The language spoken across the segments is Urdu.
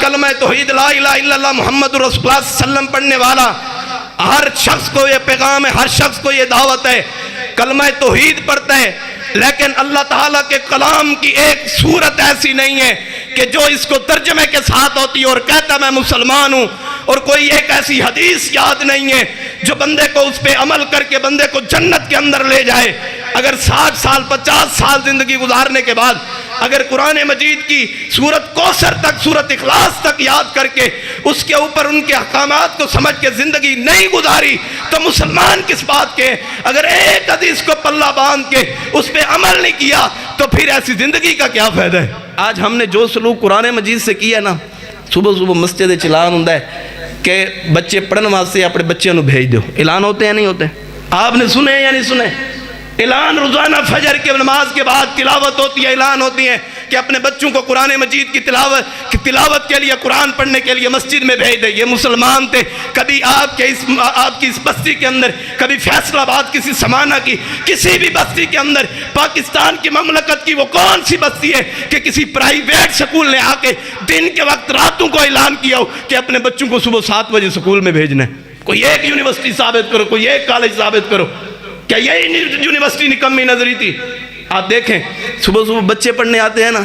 کلمہ توحید لا الہ الا اللہ محمد رسول اللہ صلی اللہ علیہ وسلم پڑھنے والا ہر شخص کو یہ پیغام ہے، ہر شخص کو یہ دعوت ہے، کلمہ توحید پڑھتا ہے، لیکن اللہ تعالیٰ کے کلام کی ایک صورت ایسی نہیں ہے کہ جو اس کو ترجمے کے ساتھ ہوتی ہے اور کہتا میں مسلمان ہوں، اور کوئی ایک ایسی حدیث یاد نہیں ہے جو بندے کو اس پہ عمل کر کے بندے کو جنت کے اندر لے جائے۔ اگر 60 سال 50 سال زندگی گزارنے کے بعد اگر قرآن مجید کی سورت کوثر تک، سورت اخلاص تک یاد کر کے اس کے اوپر ان کے احکامات کو سمجھ کے زندگی نہیں گزاری تو مسلمان کس بات کے؟ اگر ایک حدیث کو پلہ باندھ کے اس پہ عمل نہیں کیا تو پھر ایسی زندگی کا کیا فائدہ ہے؟ آج ہم نے جو سلوک قرآن مجید سے کیا نا، صبح صبح مسجد چلان ہوتا ہے کہ بچے پڑھنے واسطے اپنے بچوں کو بھیج دو، اعلان ہوتے ہیں نہیں ہوتے؟ آپ نے سنے یا نہیں سنے؟ اعلان روزانہ فجر کے نماز کے بعد تلاوت ہوتی ہے، اعلان ہوتی ہے کہ اپنے بچوں کو قرآن مجید کی تلاوت کے لیے، قرآن پڑھنے کے لیے مسجد میں بھیج دیں۔ یہ مسلمان تھے، کبھی آپ کی اس بستی کے اندر، کبھی فیصل آباد کسی سمانہ کی کسی بھی بستی کے اندر، پاکستان کی مملکت کی وہ کون سی بستی ہے کہ کسی پرائیویٹ سکول نے آ کے دن کے وقت راتوں کو اعلان کیا ہو کہ اپنے بچوں کو صبح 7 بجے سکول میں بھیجنا ہے؟ کوئی ایک یونیورسٹی ثابت کرو، کوئی ایک کالج ثابت کرو۔ کیا یہی یونیورسٹی نکمی نظری تھی؟ آپ دیکھیں صبح صبح بچے پڑھنے آتے ہیں نا،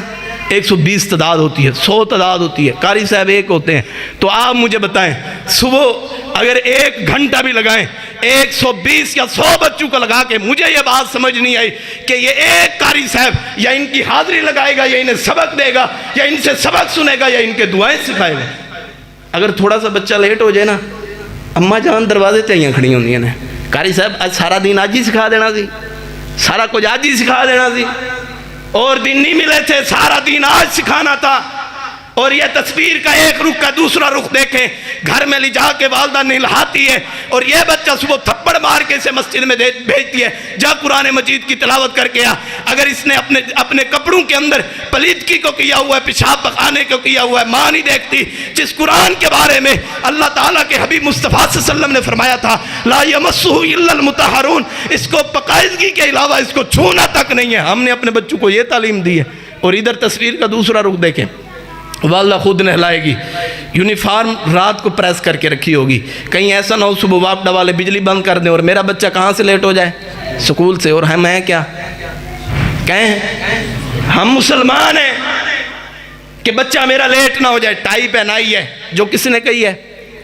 120 تعداد ہوتی ہے، 100 تعداد ہوتی ہے، قاری صاحب ایک ہوتے ہیں۔ تو آپ مجھے بتائیں صبح اگر 1 گھنٹہ بھی لگائیں 120 یا 100 بچوں کو لگا کے، مجھے یہ بات سمجھ نہیں آئی کہ یہ ایک قاری صاحب یا ان کی حاضری لگائے گا یا انہیں سبق دے گا یا ان سے سبق سنے گا یا ان کے دعائیں سکھائے گا۔ اگر تھوڑا سا بچہ لیٹ ہو جائے نا، اماں جان دروازے تیاں کھڑی ہوندی ہیں، قاری صاحب آج سارا دن آج ہی سکھا دینا سی، سارا کچھ آج ہی سکھا دینا سی، اور دن نہیں ملے تھے، سارا دن آج سکھانا تھا۔ اور یہ تصویر کا ایک رخ کا دوسرا رخ دیکھیں، گھر میں لے جا کے والدہ نہلاتی ہے اور یہ بچہ صبح تھپڑ مار کے اسے مسجد میں بھیجتی ہے، جا قرآن مجید کی تلاوت کر کے آ۔ اگر اس نے اپنے کپڑوں کے اندر پلیدگی کو کیا ہوا ہے، پیشاب پخانے کو کیا ہوا ہے، ماں نہیں دیکھتی جس قرآن کے بارے میں اللہ تعالیٰ کے حبیب مصطفیٰ صلی اللہ علیہ وسلم نے فرمایا تھا لا یمسہ الا المطہرون، اس کو پاکیزگی کے علاوہ اس کو چھونا تک نہیں ہے۔ ہم نے اپنے بچوں کو یہ تعلیم دی ہے۔ اور ادھر تصویر کا دوسرا رخ دیکھیں، والدہ خود نہلائے گی، یونیفارم رات کو پریس کر کے رکھی ہوگی، کہیں ایسا نہ ہو صبح واپڈا والے بجلی بند کر دیں اور میرا بچہ کہاں سے لیٹ ہو جائے؟ سکول سے۔ اور ہم ہیں کیا کہیں؟ ہم مسلمان ہیں کہ بچہ میرا لیٹ نہ ہو جائے، ٹائی پہنائی ہے جو کس نے کہی ہے؟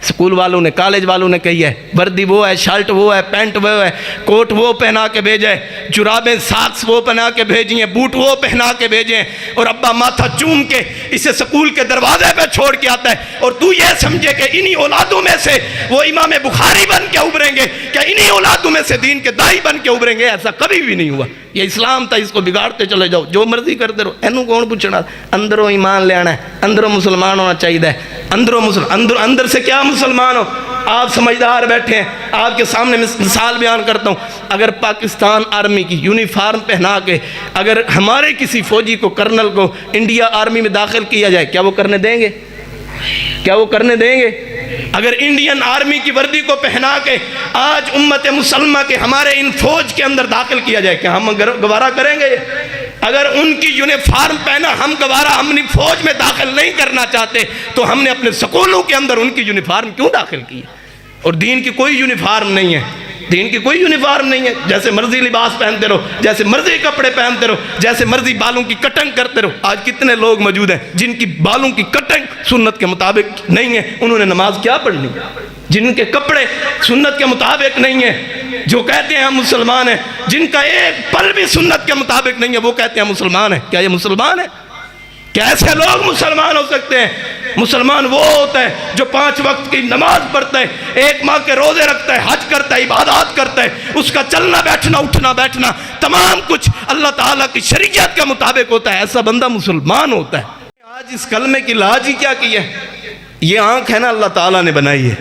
سکول والوں نے، کالج والوں نے کہی ہے۔ وردی وہ ہے، شرٹ وہ ہے، پینٹ وہ ہے، کوٹ وہ پہنا کے بھیجے، جرابیں ساکس وہ پہنا کے بھیجی ہیں، بوٹ وہ پہنا کے بھیجیں، اور ابا ماتھا چوم کے اسے سکول کے دروازے پہ چھوڑ کے آتا ہے۔ اور تو یہ سمجھے کہ انہی اولادوں میں سے وہ امام بخاری بن کے ابھریں گے، کہ انہی اولادوں میں سے دین کے دائی بن کے ابھریں گے؟ ایسا کبھی بھی نہیں ہوا۔ یہ اسلام تھا، اس کو بگاڑتے چلے جاؤ، جو مرضی کرتے رہو، اینو کون پوچھنا؟ اندروں ایمان لے آنا ہے، اندروں مسلمان ہونا چاہیے، اندر سے کیا مسلمان ہو؟ آپ سمجھدار بیٹھے ہیں، آپ کے سامنے مثال بیان کرتا ہوں۔ اگر پاکستان آرمی کی یونیفارم پہنا کے اگر ہمارے کسی فوجی کو، کرنل کو انڈیا آرمی میں داخل کیا جائے، کیا وہ کرنے دیں گے؟ کیا وہ کرنے دیں گے؟ اگر انڈین آرمی کی وردی کو پہنا کے آج امت مسلمہ کے ہمارے ان فوج کے اندر داخل کیا جائے، کیا ہم گوارہ کریں گے؟ اگر ان کی یونیفارم پہنا ہم گوارہ، ہم نے فوج میں داخل نہیں کرنا چاہتے تو ہم نے اپنے سکولوں کے اندر ان کی یونیفارم کیوں داخل کی؟ اور دین کی کوئی یونیفارم نہیں ہے، دین کی کوئی یونیفارم نہیں ہے۔ جیسے مرضی لباس پہنتے رہو، جیسے مرضی کپڑے پہنتے رہو، جیسے مرضی بالوں کی کٹنگ کرتے رہو۔ آج کتنے لوگ موجود ہیں جن کی بالوں کی کٹنگ سنت کے مطابق نہیں ہے، انہوں نے نماز کیا پڑھنی؟ جن کے کپڑے سنت کے مطابق نہیں ہیں، جو کہتے ہیں ہم مسلمان ہیں، جن کا ایک پل بھی سنت کے مطابق نہیں ہے، وہ کہتے ہیں مسلمان ہیں۔ کیا یہ مسلمان ہے؟ کیا ایسے لوگ مسلمان ہو سکتے ہیں؟ مسلمان وہ ہوتا ہے جو 5 وقت کی نماز پڑھتا ہے، 1 ماہ کے روزے رکھتا ہے، حج کرتا ہے، عبادات کرتا ہے، اس کا چلنا بیٹھنا اٹھنا بیٹھنا تمام کچھ اللہ تعالیٰ کی شریعت کے مطابق ہوتا ہے، ایسا بندہ مسلمان ہوتا ہے۔ آج اس کلمے کی لاج ہی کیا کی ہے؟ یہ آنکھ ہے نا اللہ تعالیٰ نے بنائی ہے،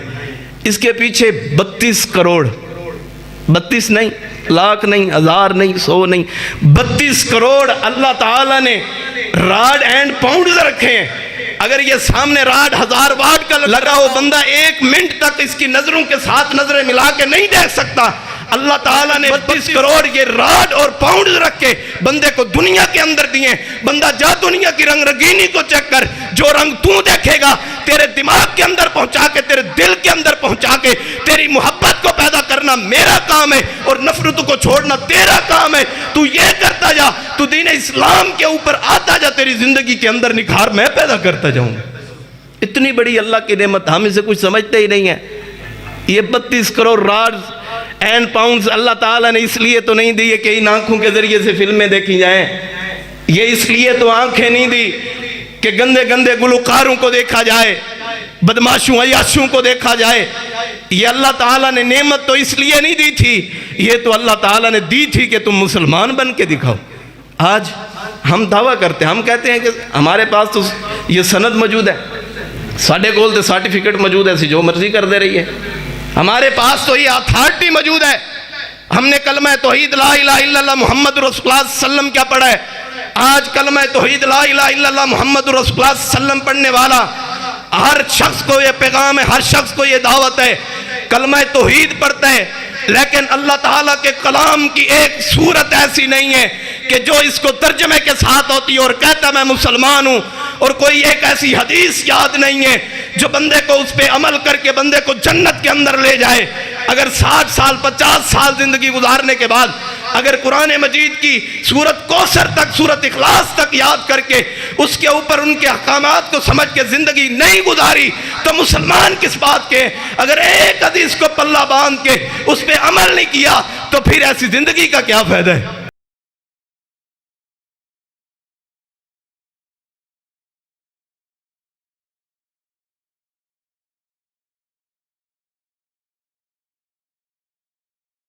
اس کے پیچھے 32 کروڑ، 32 نہیں، لاکھ نہیں، ہزار نہیں، 100 نہیں، 32 کروڑ اللہ تعالیٰ نے راڈ اینڈ پاؤنڈز رکھے ہیں۔ اگر یہ سامنے راڈ 1000 واٹ کا لگا ہو، بندہ 1 منٹ تک اس کی نظروں کے ساتھ نظریں ملا کے نہیں دیکھ سکتا۔ اللہ تعالیٰ نے 32 کروڑ یہ راڈ اور پاؤنڈ رکھ کے بندے کو دنیا کے اندر دیے. بندہ جا دنیا کی رنگ رنگینی کو چیک کر, جو رنگ تو دیکھے گا تیرے دماغ کے اندر پہنچا کے, تیرے دل کے اندر پہنچا کے, تیری محبت کو پیدا کرنا میرا کام ہے اور نفرت کو چھوڑنا تیرا کام ہے. تو یہ کرتا جا, تو دین اسلام کے اوپر آتا جا, تیری زندگی کے اندر نکھار میں پیدا کرتا جاؤں. اتنی بڑی اللہ کی نعمت ہم اسے کچھ سمجھتے ہی نہیں ہیں. یہ 32 کروڑ راڈز اینڈ پاؤنڈز اللہ تعالیٰ نے اس لیے تو نہیں دی کہ ان آنکھوں کے ذریعے سے فلمیں دیکھی جائیں. یہ اس لیے تو آنکھیں نہیں دی کہ گندے گندے گلوکاروں کو دیکھا جائے, بدماشوں عیاشوں کو دیکھا جائے. یہ اللہ تعالیٰ نے نعمت تو اس لیے نہیں دی تھی, یہ تو اللہ تعالیٰ نے دی تھی کہ تم مسلمان بن کے دکھاؤ. آج ہم دعویٰ کرتے ہیں, ہم کہتے ہیں کہ ہمارے پاس تو یہ سند موجود ہے, ساڑھے کول تے سرٹیفکیٹ موجود ہے, جو مرضی کر دے رہی ہے. ہمارے پاس تو یہ اتھارٹی موجود ہے. ہم نے کلمہ توحید لا الہ الا اللہ محمد رسول اللہ صلی اللہ علیہ وسلم کیا پڑھا ہے؟ آج کلمہ توحید لا الہ الا اللہ محمد رسول اللہ صلی اللہ علیہ وسلم پڑھنے والا ہر شخص کو یہ پیغام ہے, ہر شخص کو یہ دعوت ہے. کلمہ توحید پڑھتا ہے, لیکن اللہ تعالیٰ کے کلام کی ایک صورت ایسی نہیں ہے کہ جو اس کو ترجمے کے ساتھ ہوتی ہے اور کہتا میں مسلمان ہوں, اور کوئی ایک ایسی حدیث یاد نہیں ہے جو بندے کو اس پہ عمل کر کے بندے کو جنت کے اندر لے جائے. اگر 60 سال 50 سال زندگی گزارنے کے بعد اگر قرآن مجید کی سورت کوثر تک, سورت اخلاص تک یاد کر کے اس کے اوپر ان کے احکامات کو سمجھ کے زندگی نہیں گزاری تو مسلمان کس بات کے؟ اگر ایک حدیث کو پلہ باندھ کے اس پہ عمل نہیں کیا تو پھر ایسی زندگی کا کیا فائدہ ہے؟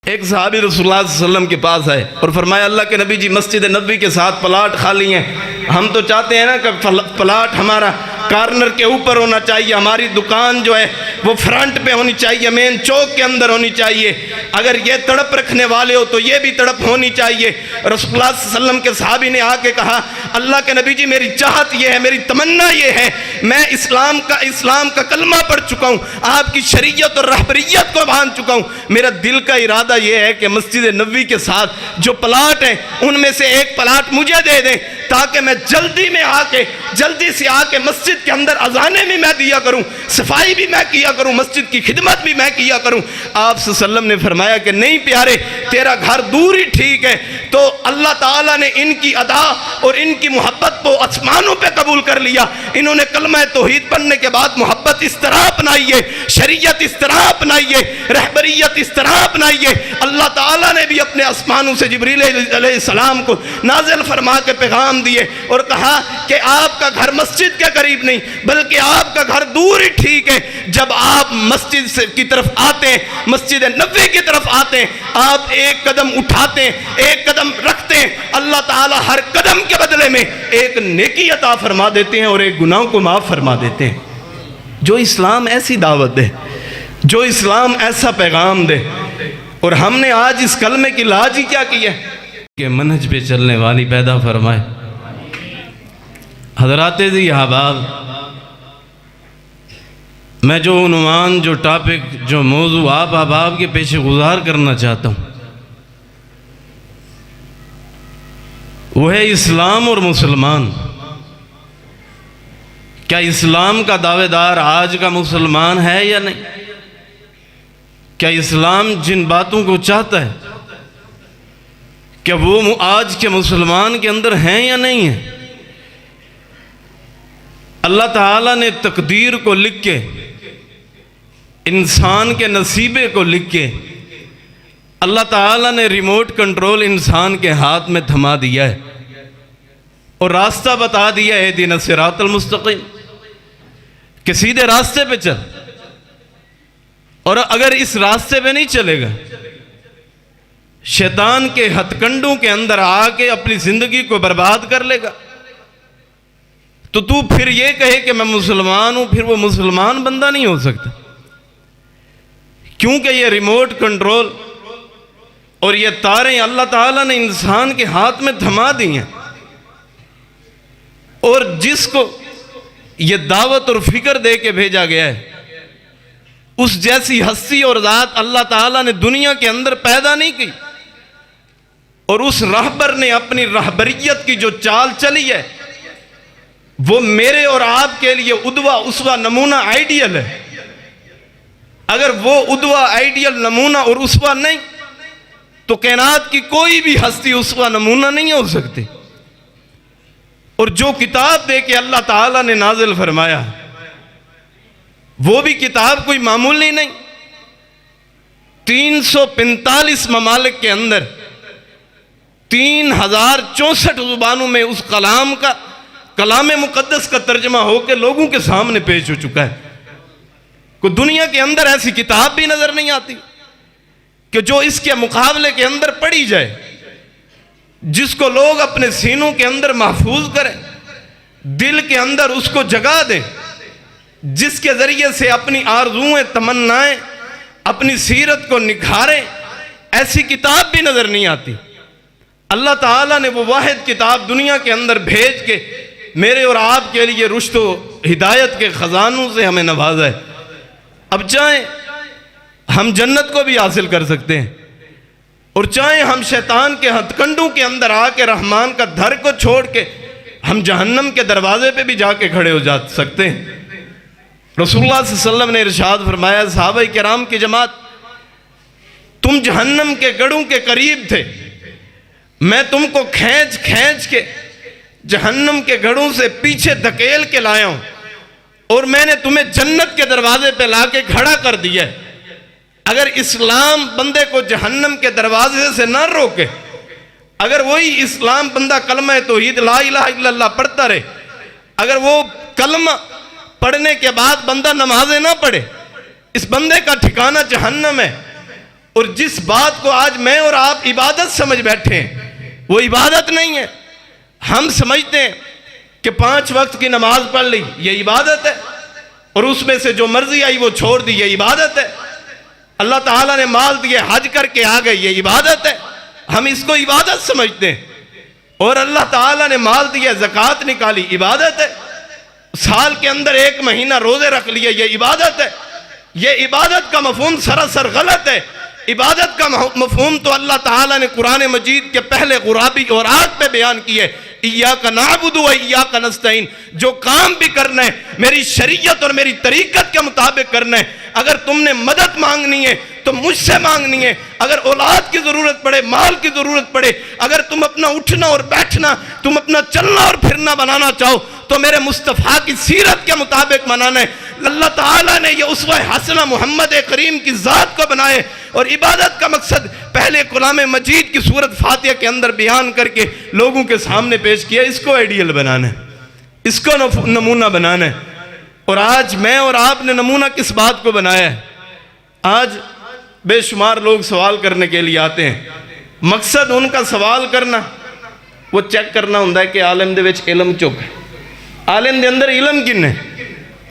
ایک صحابی رسول اللہ صلی اللہ علیہ وسلم کے پاس آئے اور فرمایا اللہ کے نبی جی مسجد نبوی کے ساتھ پلاٹ خالی ہیں, ہم تو چاہتے ہیں نا کہ پلاٹ ہمارا کارنر کے اوپر ہونا چاہیے, ہماری دکان جو ہے وہ فرنٹ پہ ہونی چاہیے, مین چوک کے اندر ہونی چاہیے. اگر یہ تڑپ رکھنے والے ہو تو یہ بھی تڑپ ہونی چاہیے. رسول اللہ صلی اللہ علیہ وسلم کے صحابی نے آ کے کہا اللہ کے نبی جی میری چاہت یہ ہے, میری تمنا یہ ہے, میں اسلام کا کلمہ پڑھ چکا ہوں, آپ کی شریعت اور رہبریت کو مان چکا ہوں, میرا دل کا ارادہ یہ ہے کہ مسجد نبوی کے ساتھ جو پلاٹ ہیں ان میں سے ایک پلاٹ مجھے دے دیں تاکہ میں جلدی سے آ کے مسجد کے اندر اذانیں بھی میں دیا کروں, صفائی بھی میں کیا کروں, مسجد کی خدمت بھی میں کیا کروں. آپ صلی اللہ علیہ وسلم نے فرمایا کہ نہیں پیارے, تیرا گھر دور ہی ٹھیک ہے. تو اللہ تعالیٰ نے ان کی ادا اور ان کی محبت کو آسمانوں پہ قبول کر لیا. انہوں نے کلمہ توحید پڑھنے کے بعد محبت اس طرح اپنائی ہے, شریعت اس طرح اپنائی ہے, رہبریت اس طرح اپنائی ہے. اللہ تعالیٰ نے بھی اپنے آسمانوں سے جبریل علیہ السلام کو نازل فرما کے پیغام دیے اور کہا کہ آپ کا گھر مسجد کے قریب نہیں بلکہ آپ کا گھر دور ہی ٹھیک ہے. جب آپ مسجد کی طرف آتے ہیں, مسجد نبوی کی طرف آتے ہیں, آپ ایک قدم اٹھاتے ہیں, ایک قدم رکھتے ہیں, اللہ تعالیٰ ہر قدم کے بدلے میں ایک نیکی عطا فرما دیتے ہیں اور ایک گناہ کو معاف فرما دیتے ہیں. جو اسلام ایسی دعوت دے, جو اسلام ایسا پیغام دے, اور ہم نے آج اس کلمے کی لاج ہی کیا کی ہے کہ منہج پہ چلنے والی پیدا فرمائے. حضرات دی احباب, میں جو عنوان, جو ٹاپک, جو موضوع آپ احباب کے پیش گزار کرنا چاہتا ہوں وہ ہے اسلام اور مسلمان. کیا اسلام کا دعوے دار آج کا مسلمان ہے یا نہیں؟ کیا اسلام جن باتوں کو چاہتا ہے کیا وہ آج کے مسلمان کے اندر ہیں یا نہیں ہیں؟ اللہ تعالیٰ نے تقدیر کو لکھ کے, انسان کے نصیبے کو لکھ کے, اللہ تعالیٰ نے ریموٹ کنٹرول انسان کے ہاتھ میں تھما دیا ہے اور راستہ بتا دیا ہے, اہدنا الصراط المستقیم, کہ سیدھے راستے پہ چل. اور اگر اس راستے پہ نہیں چلے گا, شیطان کے ہتھ کنڈوں کے اندر آ کے اپنی زندگی کو برباد کر لے گا. تو پھر یہ کہے کہ میں مسلمان ہوں, پھر وہ مسلمان بندہ نہیں ہو سکتا, کیونکہ یہ ریموٹ کنٹرول اور یہ تاریں اللہ تعالیٰ نے انسان کے ہاتھ میں تھما دی ہیں. اور جس کو یہ دعوت اور فکر دے کے بھیجا گیا ہے اس جیسی ہستی اور ذات اللہ تعالیٰ نے دنیا کے اندر پیدا نہیں کی، اور اس رہبر نے اپنی رہبریت کی جو چال چلی ہے وہ میرے اور آپ کے لیے ادوا اسوہ نمونہ آئیڈیل ہے۔ اگر وہ ادوا آئیڈیل نمونہ اور اسوہ نہیں تو کائنات کی کوئی بھی ہستی اسوہ نمونہ نہیں ہو سکتی۔ اور جو کتاب دے کے اللہ تعالیٰ نے نازل فرمایا وہ بھی کتاب کوئی معمولی نہیں، 345 ممالک کے اندر 3064 زبانوں میں اس کلام مقدس کا ترجمہ ہو کے لوگوں کے سامنے پیش ہو چکا ہے۔ کوئی دنیا کے اندر ایسی کتاب بھی نظر نہیں آتی کہ جو اس کے مقابلے کے اندر پڑھی جائے، جس کو لوگ اپنے سینوں کے اندر محفوظ کریں، دل کے اندر اس کو جگہ دیں، جس کے ذریعے سے اپنی آرزوئیں تمنائیں اپنی سیرت کو نکھاریں، ایسی کتاب بھی نظر نہیں آتی۔ اللہ تعالیٰ نے وہ واحد کتاب دنیا کے اندر بھیج کے میرے اور آپ کے لیے رشد و ہدایت کے خزانوں سے ہمیں نوازا ہے۔ اب چاہیں ہم جنت کو بھی حاصل کر سکتے ہیں، اور چاہیں ہم شیطان کے ہتھ کنڈوں کے اندر آ کے رحمان کا در کو چھوڑ کے ہم جہنم کے دروازے پہ بھی جا کے کھڑے ہو جا سکتے ہیں۔ رسول اللہ صلی اللہ علیہ وسلم نے ارشاد فرمایا، صحابہ کرام کی جماعت، تم جہنم کے گڑھوں کے قریب تھے، میں تم کو کھینچ کھینچ کے جہنم کے گڑھوں سے پیچھے دھکیل کے لایا ہوں، اور میں نے تمہیں جنت کے دروازے پہ لا کے کھڑا کر دیا ہے۔ اگر اسلام بندے کو جہنم کے دروازے سے نہ روکے، اگر وہی اسلام بندہ کلمہ توحید لا الہ الا اللہ پڑھتا رہے، اگر وہ کلمہ پڑھنے کے بعد بندہ نمازیں نہ پڑھے، اس بندے کا ٹھکانہ جہنم ہے۔ اور جس بات کو آج میں اور آپ عبادت سمجھ بیٹھے ہیں وہ عبادت نہیں ہے۔ ہم سمجھتے ہیں کہ 5 وقت کی نماز پڑھ لی یہ عبادت ہے، اور اس میں سے جو مرضی آئی وہ چھوڑ دی یہ عبادت ہے۔ اللہ تعالیٰ نے مال دیے حج کر کے آ گئے یہ عبادت ہے، ہم اس کو عبادت سمجھتے ہیں۔ اور اللہ تعالیٰ نے مال دیا زکوٰۃ نکالی عبادت ہے، سال کے اندر 1 مہینہ روزے رکھ لیے یہ عبادت ہے۔ یہ عبادت کا مفہوم سراسر غلط ہے۔ عبادت کا مفہوم تو اللہ تعالیٰ نے قرآن مجید کے پہلے غرابی اور آیت پہ بیان کی ہے، ایاک نعبد و ایاک نستعین۔ جو کام بھی کرنا ہے میری شریعت اور میری طریقت کے مطابق کرنا ہے۔ اگر تم نے مدد مانگنی ہے تو مجھ سے مانگنی ہے، اگر اولاد کی ضرورت پڑے، مال کی ضرورت پڑے، اگر تم اپنا اٹھنا اور بیٹھنا، تم اپنا چلنا اور پھرنا بنانا چاہو تو میرے مصطفیٰ کی سیرت کے مطابق منانا ہے۔ اللہ تعالیٰ نے یہ اسوہ حسنہ محمد کریم کی ذات کو بنائے، اور عبادت کا مقصد پہلے کلام مجید کی سورت فاتحہ کے اندر بیان کر کے لوگوں کے سامنے پیش کیا، اس کو آئیڈیل بنانا ہے، اس کو نمونہ بنانا ہے۔ اور آج میں اور آپ نے نمونہ کس بات کو بنایا ہے؟ آج بے شمار لوگ سوال کرنے کے لیے آتے ہیں، مقصد ان کا سوال کرنا وہ چیک کرنا ہوتا ہے کہ عالم دے وچ علم چک ہے، عالم دے اندر علم کن ہے۔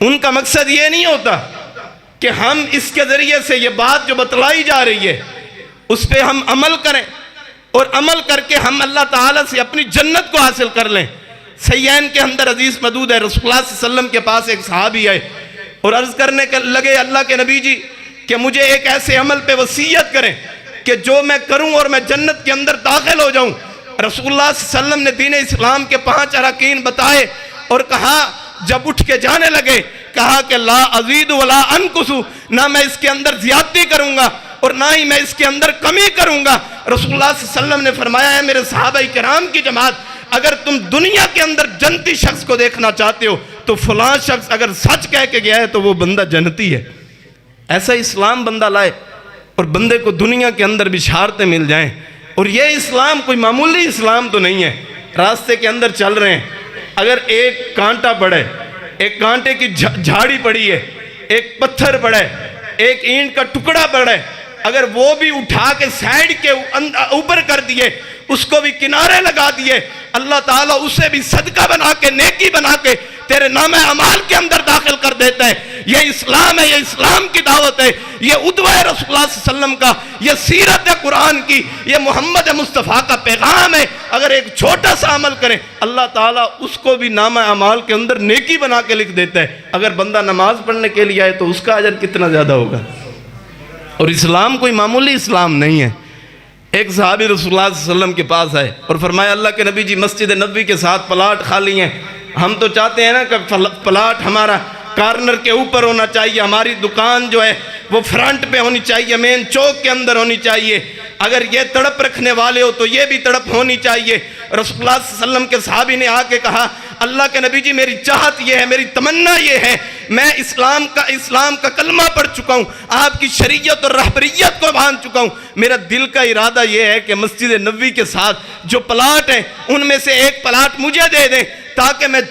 ان کا مقصد یہ نہیں ہوتا کہ ہم اس کے ذریعے سے یہ بات جو بتلائی جا رہی ہے اس پہ ہم عمل کریں، اور عمل کر کے ہم اللہ تعالیٰ سے اپنی جنت کو حاصل کر لیں۔ صحیحین کے اندر حدیث موجود ہے، رسول اللہ صلی اللہ علیہ وسلم کے پاس ایک صحابی آئے اور عرض کرنے کے لگے، اللہ کے نبی جی کہ مجھے ایک ایسے عمل پہ وصیت کریں کہ جو میں کروں اور میں جنت کے اندر داخل ہو جاؤں۔ رسول اللہ صلی اللہ علیہ وسلم نے دین اسلام کے 5 ارکان بتائے اور کہا، جب اٹھ کے جانے لگے کہا کہ لا ازید ولا انقص، نہ میں اس کے اندر زیادتی کروں گا اور نہ ہی میں اس کے اندر کمی کروں گا۔ رسول اللہ صلی اللہ علیہ وسلم نے فرمایا ہے میرے صحابہ کرام کی جماعت، اگر تم دنیا کے اندر جنتی شخص کو دیکھنا چاہتے ہو تو فلاں شخص اگر سچ کہہ کے گیا ہے تو وہ بندہ جنتی ہے۔ ایسا اسلام بندہ لائے اور بندے کو دنیا کے اندر بشارتیں مل جائیں۔ اور یہ اسلام کوئی معمولی اسلام تو نہیں ہے۔ راستے کے اندر چل رہے ہیں، اگر ایک کانٹا پڑے، ایک کانٹے کی جھاڑی پڑی ہے، ایک پتھر پڑے، ایک اینٹ کا ٹکڑا پڑے، اگر وہ بھی اٹھا کے سائیڈ کے اوپر کر دیے، اس کو بھی کنارے لگا دیے، اللہ تعالیٰ اسے بھی صدقہ بنا کے نیکی بنا کے تیرے نام اعمال کے اندر داخل کر دیتا دیتا ہے. یہ اسلام ہے, یہ اسلام کی دعوت ہے, یہ ادوہ رسول اللہ صلی اللہ علیہ وسلم کا, یہ سیرت قرآن کی, یہ محمد مصطفیٰ کا پیغام ہے. اگر ایک چھوٹا سا عمل کریں اللہ تعالیٰ اس کو بھی نامہ اعمال کے اندر نیکی بنا کے لکھ دیتا ہے. اگر بندہ نماز پڑھنے کے لیے آئے تو اس کا اجر کتنا زیادہ ہوگا. اور اسلام کوئی معمولی اسلام نہیں ہے. ایک صحابی رسول اللہ صلی اللہ علیہ وسلم کے پاس آئے اور فرمایا اللہ کے نبی جی مسجد نبوی کے ساتھ پلاٹ خالی ہیں, ہم تو چاہتے ہیں نا کہ پلاٹ ہمارا کارنر کے اوپر ہونا چاہیے, ہماری دکان جو ہے وہ فرنٹ پہ ہونی چاہیے, مین چوک کے اندر ہونی چاہیے. اگر یہ تڑپ رکھنے والے ہو تو یہ بھی تڑپ ہونی چاہیے. رسول اللہ صلی اللہ علیہ وسلم کے صحابی نے آ کے کہا اللہ کے نبی جی میری چاہت یہ ہے, میری تمنا یہ ہے, میں اسلام کا کلمہ پڑھ چکا ہوں, آپ کی شریعت اور رہبریت کو مان چکا ہوں, میرا دل کا ارادہ یہ ہے کہ مسجد نبوی کے ساتھ جو پلاٹ ہیں ان میں سے ایک پلاٹ مجھے دے دیں تاکہ میں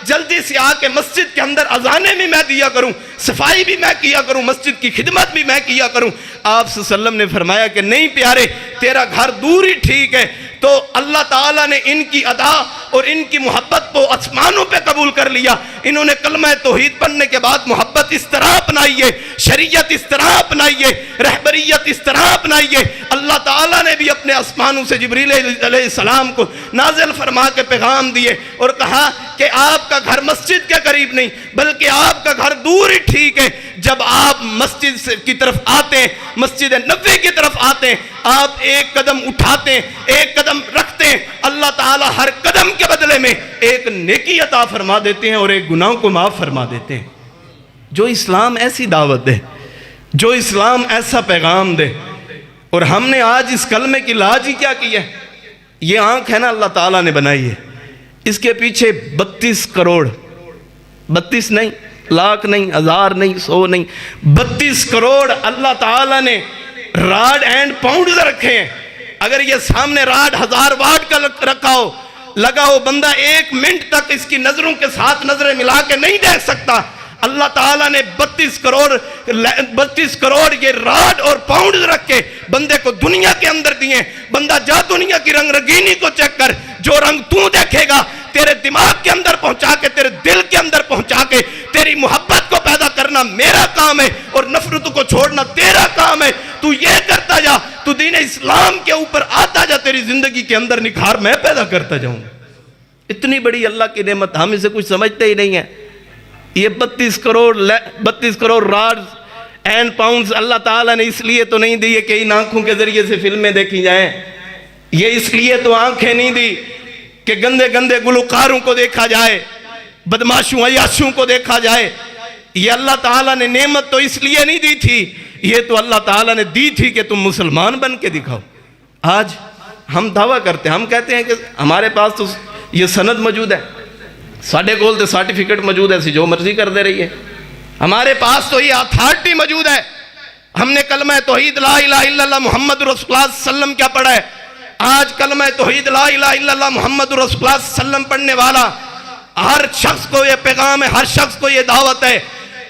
جلدی سے آ کے مسجد کے اندر اذانیں بھی میں دیا کروں, صفائی بھی میں کیا کروں, مسجد کی خدمت بھی میں کیا کروں. آپ صلی اللہ علیہ وسلم نے فرمایا کہ نہیں پیارے, تیرا گھر دور ہی ٹھیک ہے. تو اللہ تعالیٰ نے ان کی ادا اور ان کی محبت کو آسمانوں پہ قبول کر لیا. انہوں نے کلمہ توحید پڑھنے کے بعد محبت اس طرح اپنائی ہے, شریعت اس طرح اپنائی ہے, رہبریت اس طرح اپنائی ہے. اللہ تعالیٰ نے بھی اپنے آسمانوں سے جبریل علیہ السلام کو نازل فرما کے پیغام دیے اور کہا کہ آپ کا گھر مسجد کے قریب نہیں بلکہ آپ کا گھر دور ہی ٹھیک ہے. جب آپ مسجد کی طرف آتے ہیں, مسجد نبوی کی طرف آتے ہیں, آپ ایک قدم اٹھاتے ہیں, ایک قدم رکھتے ہیں, اللہ تعالیٰ ہر قدم کے بدلے میں ایک نیکی عطا فرما دیتے ہیں اور ایک گناہوں کو معاف فرما دیتے ہیں. جو اسلام ایسی دعوت دے, جو اسلام ایسا پیغام دے, اور ہم نے آج اس کلمے کی لاج ہی کیا کی ہے. یہ آنکھ ہے نا اللہ تعالیٰ نے بنائی ہے, اس کے پیچھے 32 کروڑ, 32 نہیں, لاکھ نہیں, ہزار نہیں, 100 نہیں, 32 کروڑ اللہ تعالیٰ نے راڈ اینڈ پاؤنڈز رکھے ہیں. اگر یہ سامنے راڈ 1000 واٹ کا رکھا ہو, لگا ہو, بندہ 1 منٹ تک اس کی نظروں کے ساتھ نظریں ملا کے نہیں دیکھ سکتا. اللہ تعالیٰ نے 32 کروڑ یہ راڈ اور پاؤنڈز رکھ کے بندے کو دنیا کے اندر دیے. بندہ جا دنیا کی رنگ رنگینی کو چیک کر, جو رنگ تو دیکھے گا تیرے دماغ کے اندر پہنچا کے, تیرے دل کے اندر پہنچا کے, تیری محبت کو پیدا کرنا میرا کام ہے اور نفرت کو چھوڑنا تیرا کام ہے. تو یہ کرتا جا, تو دین اسلام کے اوپر آتا جا, تیری زندگی کے اندر نکھار میں پیدا کرتا جاؤں. اتنی بڑی اللہ کی نعمت ہم اسے کچھ سمجھتے ہی نہیں ہیں. یہ 32 کروڑ راڈز اینڈ پاؤنڈز اللہ تعالیٰ نے اس لیے تو نہیں دی کہ ان آنکھوں کے ذریعے سے فلمیں دیکھی جائیں. یہ اس لیے تو آنکھیں نہیں دی کہ گندے گندے گلوکاروں کو دیکھا جائے, بدماشوں عیاشوں کو دیکھا جائے. یہ اللہ تعالیٰ نے نعمت تو اس لیے نہیں دی تھی, یہ تو اللہ تعالیٰ نے دی تھی کہ تم مسلمان بن کے دکھاؤ. آج ہم دعویٰ کرتے ہیں, ہم کہتے ہیں کہ ہمارے پاس تو یہ سند موجود ہے, ساڑھے کول تے سرٹیفکیٹ موجود ہے, جو مرضی کر دے رہی ہے. ہمارے پاس تو یہ اتھارٹی موجود ہے. ہم نے کلمہ توحید لا الہ الا اللہ محمد رسول اللہ صلی اللہ علیہ وسلم کیا پڑھا ہے. آج کلمہ توحید لا الہ الا اللہ محمد رسول اللہ صلی اللہ علیہ وسلم پڑھنے والا ہر شخص کو یہ پیغام ہے, ہر شخص کو یہ دعوت ہے.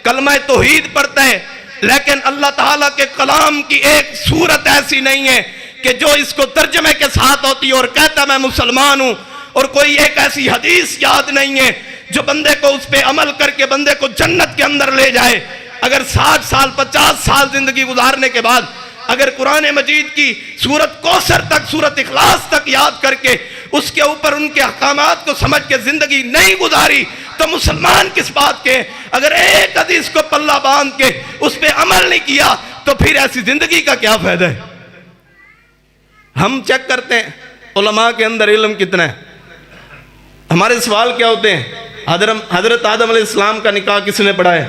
کلمہ توحید پڑھتا ہے لیکن اللہ تعالیٰ کے کلام کی ایک صورت ایسی نہیں ہے کہ جو اس کو ترجمے کے ساتھ ہوتی ہے اور کہتا میں مسلمان ہوں, اور کوئی ایک ایسی حدیث یاد نہیں ہے جو بندے کو اس پہ عمل کر کے بندے کو جنت کے اندر لے جائے. اگر 60 سال 50 سال زندگی گزارنے کے بعد اگر قرآن مجید کی سورت کوثر تک, سورت اخلاص تک یاد کر کے اس کے اوپر ان کے احکامات کو سمجھ کے زندگی نہیں گزاری تو مسلمان کس بات کے. اگر ایک حدیث کو پلہ باندھ کے اس پہ عمل نہیں کیا تو پھر ایسی زندگی کا کیا فائدہ ہے. ہم چیک کرتے ہیں علماء کے اندر علم کتنا ہے. ہمارے سوال کیا ہوتے ہیں, حضرت آدم علیہ السلام کا نکاح کس نے پڑھا ہے,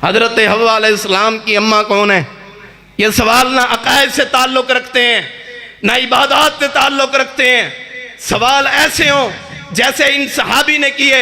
حضرت حوا علیہ السلام کی اماں کون ہے. یہ سوال نہ عقائد سے تعلق رکھتے ہیں نہ عبادات سے تعلق رکھتے ہیں. سوال ایسے ہوں جیسے ان صحابی نے کیے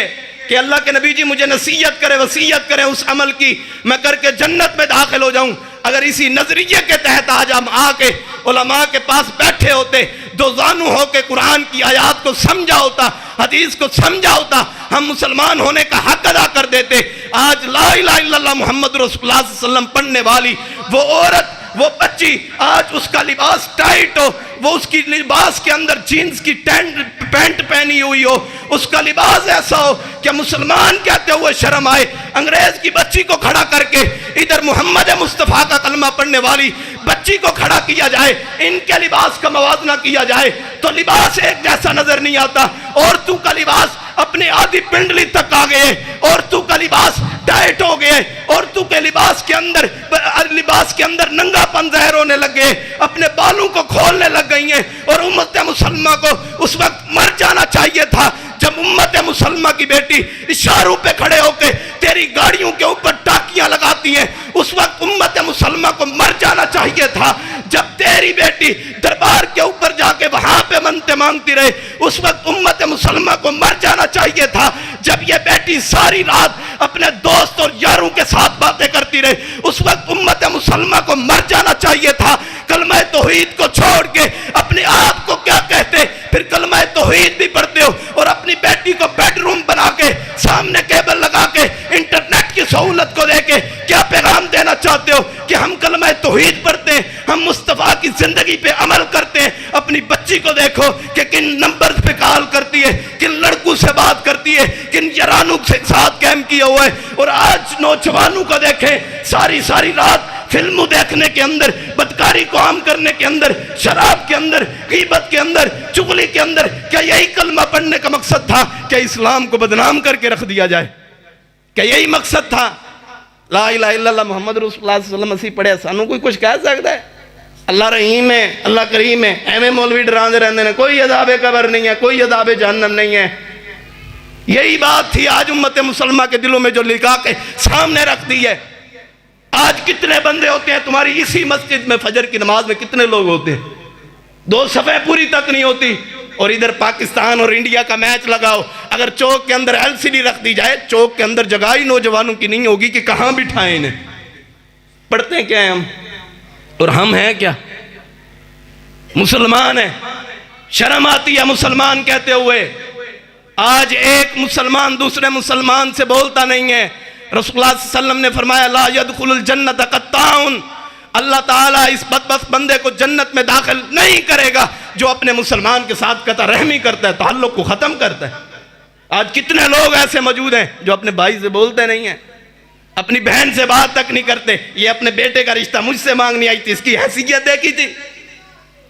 کہ اللہ کے نبی جی مجھے نصیحت کرے, وصیت کرے اس عمل کی, میں کر کے جنت میں داخل ہو جاؤں. اگر اسی نظریے کے تحت آج ہم آ کے علماء کے پاس بیٹھے ہوتے, دو زانو ہو کے قرآن کی آیات کو سمجھا ہوتا, حدیث کو سمجھا ہوتا, ہم مسلمان ہونے کا حق ادا کر دیتے. آج لا الہ الا اللہ محمد رسول اللہ صلی اللہ علیہ وسلم پڑھنے والی وہ عورت وہ بچی آج اس کا لباس ٹائٹ ہو، وہ اس کی لباس کے اندر جینز کی پینٹ پہنی ہوئی ہو، اس کا لباس ایسا ہو کہ مسلمان کہتے ہوئے شرم آئے، انگریز کی بچی کو کھڑا کر کے ادھر محمد مصطفیٰ کا کلمہ پڑھنے والی بچی کو کھڑا کیا جائے، ان کے لباس کا موازنہ کیا جائے تو لباس ایک جیسا نظر نہیں آتا۔ عورتوں کا لباس اپنی آدھی پنڈلی تک آ گئے، عورتوں کا لباس ٹائٹ ہو گئے، عورتوں کے لباس کے اندر ننگا پن ظاہر ہونے لگے، اپنے بالوں کو کھولنے لگ گئی ہیں، اور امت مسلمہ کو اس وقت مر جانا چاہیے تھا جب امت مسلمہ کی بیٹی اشاروں پہ کھڑے ہو کے تیری گاڑیوں کے اوپر ٹاکیاں لگاتی ہیں، اس وقت امت مسلمہ کو مر جانا چاہیے تھا جب تیری بیٹی دربار کے اوپر جا کے وہاں پہ منتیں مانگتی رہے، اس وقت امت مسلمہ کو مر جانا چاہیے تھا جب یہ بیٹی ساری رات اپنے دوست اور یاروں کے ساتھ باتیں کرتی رہے، اس وقت امت مسلمہ کو مر جانا چاہیے تھا۔ کلمہ توحید کو چھوڑ کے اپنے آپ کو کیا کہتے، پھر کلمہ توحید بھی پڑھتے ہو اور اپنی بیٹی کو بیڈ روم بنا کے سامنے کیبل لگا کے انٹرنیٹ کی سہولت کو دے کے کیا پیغام دینا چاہتے ہو کہ ہم کلمہ توحید پڑھتے ہیں، ہم مصطفیٰ کی زندگی پہ عمل کرتے ہیں۔ اپنی بچی کو دیکھو کہ کن نمبرز پہ کال کرتی ہے، کن لڑکوں سے بات کرتی ہے، کن یارانوں کے ساتھ کیم کیا ہوا ہے، اور آج نوجوانوں کو دیکھیں ساری رات فلموں دیکھنے کے اندر، بدکاری کو عام کرنے کے اندر، شراب کے اندر، غیبت کے اندر، چغلی کے اندر۔ کیا یہی کلمہ پڑھنے کا مقصد تھا کہ اسلام کو بدنام کر کے رکھ دیا جائے؟ کیا یہی مقصد تھا؟ لا الہ الا اللہ محمد رسول اللہ صلی اللہ علیہ وسلم اسی پڑھے، سانوں کوئی کچھ کہہ سکتا ہے؟ اللہ رحیم ہے، اللہ کریم ہے، ایویں مولوی ڈراندے رہندے نے، کوئی عذاب قبر نہیں ہے، کوئی عذاب جہنم نہیں ہے۔ یہی بات تھی آج امت مسلمہ کے دلوں میں جو لکھا کے سامنے رکھ دی ہے۔ آج کتنے بندے ہوتے ہیں تمہاری اسی مسجد میں فجر کی نماز میں کتنے لوگ ہوتے ہیں؟ 2 صفحے پوری تک نہیں ہوتی، اور ادھر پاکستان اور انڈیا کا میچ لگاؤ، اگر چوک کے اندر LCD رکھ دی جائے، چوک کے اندر جگہ ہی نوجوانوں کی نہیں ہوگی کہ کہاں بٹھائیں انہیں۔ پڑھتے کیا ہیں ہم، اور ہم ہیں کیا؟ مسلمان ہیں، شرم آتی ہے مسلمان کہتے ہوئے۔ آج ایک مسلمان دوسرے مسلمان سے بولتا نہیں ہے۔ رسول اللہ صلی اللہ علیہ وسلم نے فرمایا لا يدخل الجنت قطاعون، اللہ تعالیٰ اس بدبخت بندے کو جنت میں داخل نہیں کرے گا جو اپنے مسلمان کے ساتھ قطع رحمی کرتا ہے، تعلق کو ختم کرتا ہے۔ آج کتنے لوگ ایسے موجود ہیں جو اپنے بھائی سے بولتے نہیں ہیں، اپنی بہن سے بات تک نہیں کرتے۔ یہ اپنے بیٹے کا رشتہ مجھ سے مانگنی آئی تھی، اس کی حیثیت دیکھی تھی،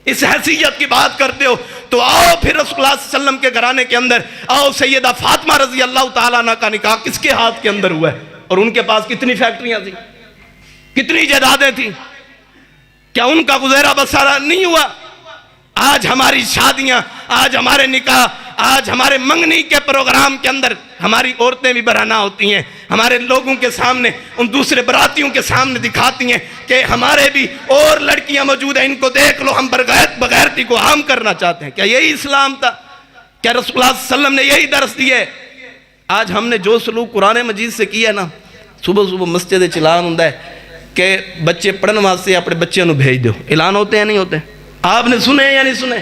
اس حیثیت کی بات کرتے ہو تو آؤ پھر رسول اللہ صلی اللہ علیہ وسلم کے گھرانے کے اندر آؤ۔ سیدہ فاطمہ رضی اللہ تعالیٰ عنہ کا نکاح کس کے ہاتھ کے اندر ہوا ہے، اور ان کے پاس کتنی فیکٹریاں تھیں، کتنی جائیدادیں تھیں؟ کیا ان کا گزارا بسارا نہیں ہوا؟ آج ہماری شادیاں، آج ہمارے نکاح، آج ہمارے منگنی کے پروگرام کے اندر ہماری عورتیں بھی برہنہ ہوتی ہیں، ہمارے لوگوں کے سامنے، ان دوسرے براتیوں کے سامنے دکھاتی ہیں کہ ہمارے بھی اور لڑکیاں موجود ہیں، ان کو دیکھ لو، ہم بغیرتی کو عام کرنا چاہتے ہیں۔ کیا یہی اسلام تھا؟ کیا رسول اللہ صلی اللہ علیہ وسلم نے یہی درس دیے؟ آج ہم نے جو سلوک قرآن مجید سے کیا نا، صبح مسجد چلان ہوں کہ بچے پڑھن واسطے اپنے بچوں بھیج دو، اعلان ہوتے ہیں نہیں ہوتے؟ آپ نے سنے یا نہیں سنے؟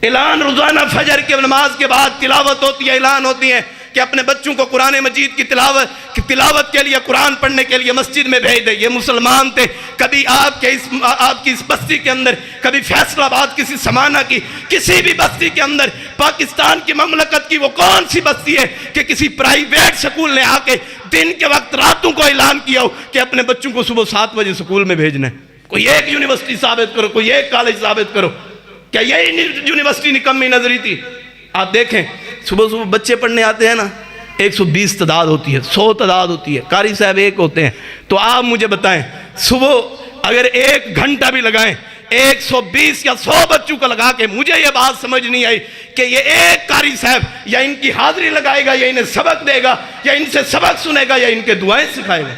اعلان روزانہ فجر کی نماز کے بعد تلاوت ہوتی ہے، اعلان ہوتی ہے کہ اپنے بچوں کو قرآن مجید کی تلاوت کے لیے، قرآن پڑھنے کے لیے مسجد میں بھیج دے۔ یہ مسلمان تھے۔ کبھی آپ کی اس بستی کے اندر، کبھی فیصل آباد کسی سمانہ کی کسی بھی بستی کے اندر، پاکستان کی مملکت کی وہ کون سی بستی ہے کہ کسی پرائیویٹ سکول نے آ کے دن کے وقت راتوں کو اعلان کیا ہو کہ اپنے بچوں کو صبح 7 بجے سکول میں بھیجنا ہے؟ کوئی ایک یونیورسٹی ثابت کرو، کوئی ایک کالج ثابت کرو۔ کیا یہی یونیورسٹی نکمی نظری تھی؟ آپ دیکھیں صبح بچے پڑھنے آتے ہیں نا، 120 تعداد ہوتی ہے، 100 تعداد ہوتی ہے، قاری صاحب ایک ہوتے ہیں۔ تو آپ مجھے بتائیں صبح اگر 1 گھنٹہ بھی لگائیں 120 یا 100 بچوں کو لگا کے، مجھے یہ بات سمجھ نہیں آئی کہ یہ ایک قاری صاحب یا ان کی حاضری لگائے گا یا انہیں سبق دے گا یا ان سے سبق سنے گا یا ان کے دعائیں سکھائے گا۔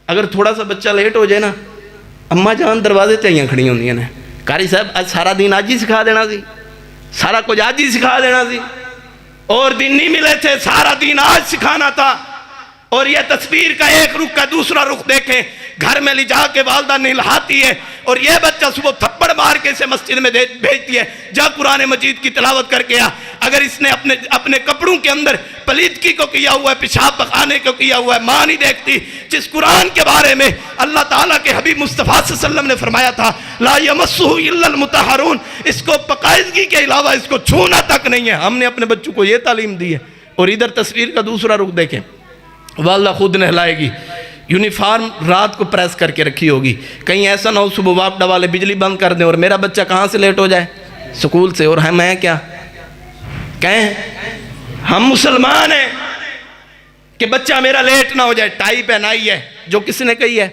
اگر تھوڑا سا بچہ لیٹ ہو جائے نا، اماں جان دروازے تیاں کھڑی ہوندی ہیں، قاری صاحب آج سارا دن آج ہی سکھا دینا سی، سارا کچھ آج ہی سکھا دینا سی، اور دن نہیں ملے تھے، سارا دن آج سکھانا تھا۔ اور یہ تصویر کا ایک رخ کا دوسرا رخ دیکھیں، گھر میں لے جا کے والدہ نہلاتی ہے اور یہ بچہ صبح تھپڑ مار کے اسے مسجد میں بھیجتی ہے، جا قرآن مجید کی تلاوت کر کے آ۔ اگر اس نے اپنے کپڑوں کے اندر پلیدگی کو کیا ہوا ہے، پیشاب پخانے کو کیا ہوا ہے، ماں نہیں دیکھتی. جس قرآن کے بارے میں اللہ تعالیٰ کے حبیب مصطفیٰ صلی اللہ علیہ وسلم نے فرمایا تھا لا یمسہ الا المطہرون، اس کو پاکیزگی کے علاوہ اس کو چھونا تک نہیں ہے. ہم نے اپنے بچوں کو یہ تعلیم دی ہے. اور ادھر تصویر کا دوسرا رخ دیکھیں، واللہ خود نہلائے گی. یونیفارم رات کو پریس کر کے رکھی ہوگی، کہیں ایسا نہ ہو صبح واپڈا والے بجلی بند کر دیں اور میرا بچہ کہاں سے لیٹ ہو جائے؟ سکول سے. اور میں کیا کہیں؟ ہم مسلمان ہیں کہ بچہ میرا لیٹ نہ ہو جائے. ٹائی پہنائی ہے، جو کس نے کہی ہے؟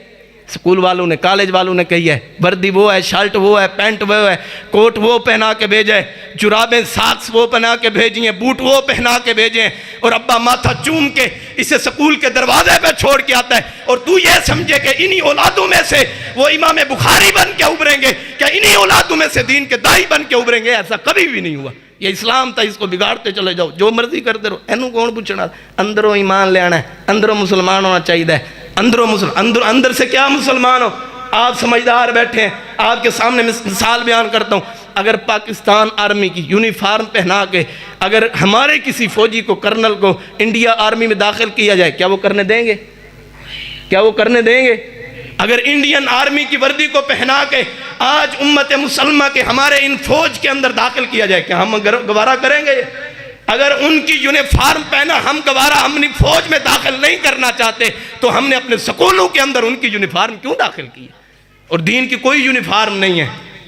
سکول والوں نے، کالج والوں نے کہی ہے. وردی وہ ہے، شرٹ وہ ہے، پینٹ وہ ہے، کوٹ وہ پہنا کے بھیجے، جرابیں ساکس وہ پہنا کے بھیجیں، بوٹ وہ پہنا کے بھیجیں، اور ابا ماتھا چوم کے اسے سکول کے دروازے پہ چھوڑ کے آتا ہے. اور تو یہ سمجھے کہ انہی اولادوں میں سے وہ امام بخاری بن کے ابھریں گے، کہ انہی اولادوں میں سے دین کے دائی بن کے ابھریں گے؟ ایسا کبھی بھی نہیں ہوا. یہ اسلام تھا، اس کو بگاڑتے چلے جاؤ، جو مرضی کرتے رہو. اینو کون پوچھنا؟ اندروں ایمان لے آنا ہے، اندروں مسلمان ہونا چاہیے. اندر سے کیا مسلمان ہو؟ آپ سمجھدار بیٹھے ہیں، آپ کے سامنے مثال بیان کرتا ہوں. اگر پاکستان آرمی کی یونیفارم پہنا کے اگر ہمارے کسی فوجی کو، کرنل کو انڈیا آرمی میں داخل کیا جائے، کیا وہ کرنے دیں گے؟ کیا وہ کرنے دیں گے؟ اگر انڈین آرمی کی وردی کو پہنا کے آج امت مسلمہ کے ہمارے ان فوج کے اندر داخل کیا جائے، کیا ہم گوارہ کریں گے؟ اگر ان کی یونیفارم پہنا ہم گوارہ اپنی فوج میں داخل نہیں کرنا چاہتے تو ہم نے اپنے سکولوں کے اندر ان کی یونیفارم کیوں داخل کی؟ اور دین کی کوئی یونیفارم نہیں ہے،